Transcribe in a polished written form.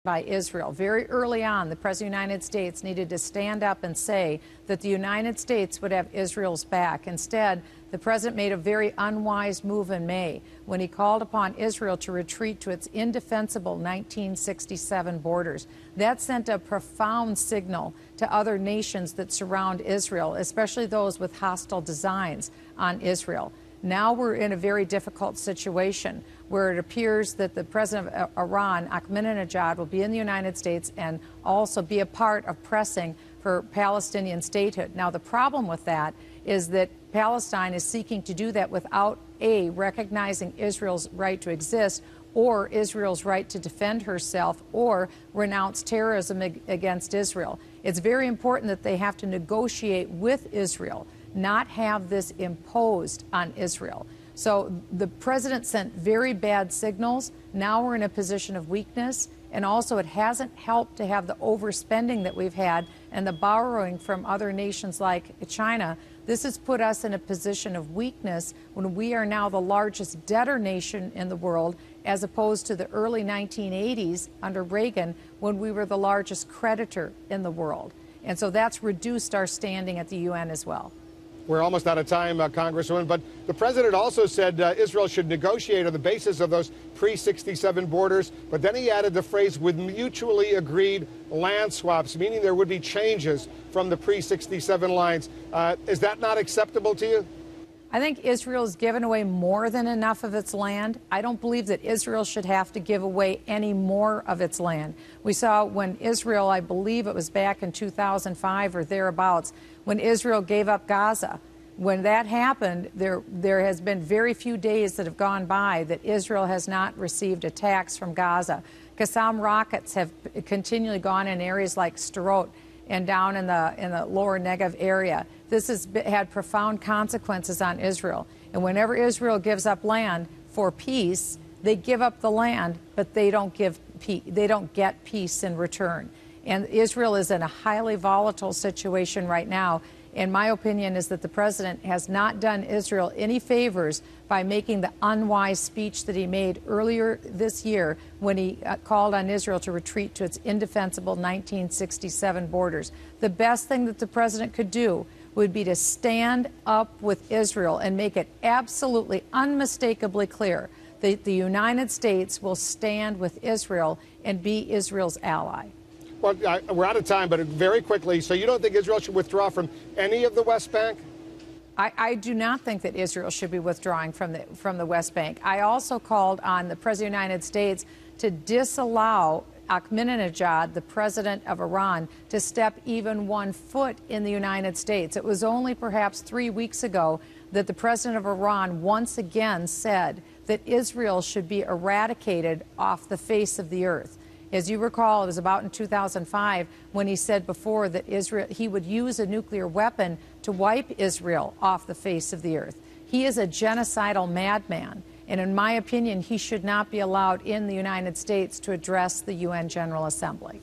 by Israel. Very early on, the President of the United States needed to stand up and say that the United States would have Israel's back. Instead, the President made a very unwise move in May when he called upon Israel to retreat to its indefensible 1967 borders. That sent a profound signal to other nations that surround Israel, especially those with hostile designs on Israel. Now we're in a very difficult situation where it appears that the president of Iran, Ahmadinejad, will be in the United States and also be a part of pressing for Palestinian statehood. Now, the problem with that is that Palestine is seeking to do that without, A, recognizing Israel's right to exist, or Israel's right to defend herself, or renounce terrorism against Israel. It's very important that they have to negotiate with Israel, not have this imposed on Israel. So the president sent very bad signals. Now we're in a position of weakness. And also it hasn't helped to have the overspending that we've had and the borrowing from other nations like China. This has put us in a position of weakness when we are now the largest debtor nation in the world, as opposed to the early 1980s under Reagan, when we were the largest creditor in the world. And so that's reduced our standing at the UN as well. We're almost out of time, Congresswoman, but the president also said Israel should negotiate on the basis of those pre-67 borders, but then he added the phrase with mutually agreed land swaps, meaning there would be changes from the pre-67 lines. Is that not acceptable to you? I think Israel's given away more than enough of its land. I don't believe that Israel should have to give away any more of its land. We saw when Israel, I believe it was back in 2005 or thereabouts, when Israel gave up Gaza. When that happened, there has been very few days that have gone by that Israel has not received attacks from Gaza. Qassam rockets have continually gone in areas like Sderot and down in the lower Negev area. This has had profound consequences on Israel. And whenever Israel gives up land for peace, they give up the land, but they don't get peace in return. And Israel is in a highly volatile situation right now. And my opinion is that the president has not done Israel any favors by making the unwise speech that he made earlier this year when he called on Israel to retreat to its indefensible 1967 borders. The best thing that the president could do would be to stand up with Israel and make it absolutely unmistakably clear that the United States will stand with Israel and be Israel's ally. Well, we're out of time, but very quickly, so you don't think Israel should withdraw from any of the West Bank? I do not think that Israel should be withdrawing from the West Bank. I also called on the President of the United States to disallow Ahmadinejad, the president of Iran, to step even 1 foot in the United States. It was only perhaps 3 weeks ago that the president of Iran once again said that Israel should be eradicated off the face of the earth. As you recall, it was about in 2005 when he said before that he would use a nuclear weapon to wipe Israel off the face of the earth. He is a genocidal madman. And in my opinion, he should not be allowed in the United States to address the UN General Assembly.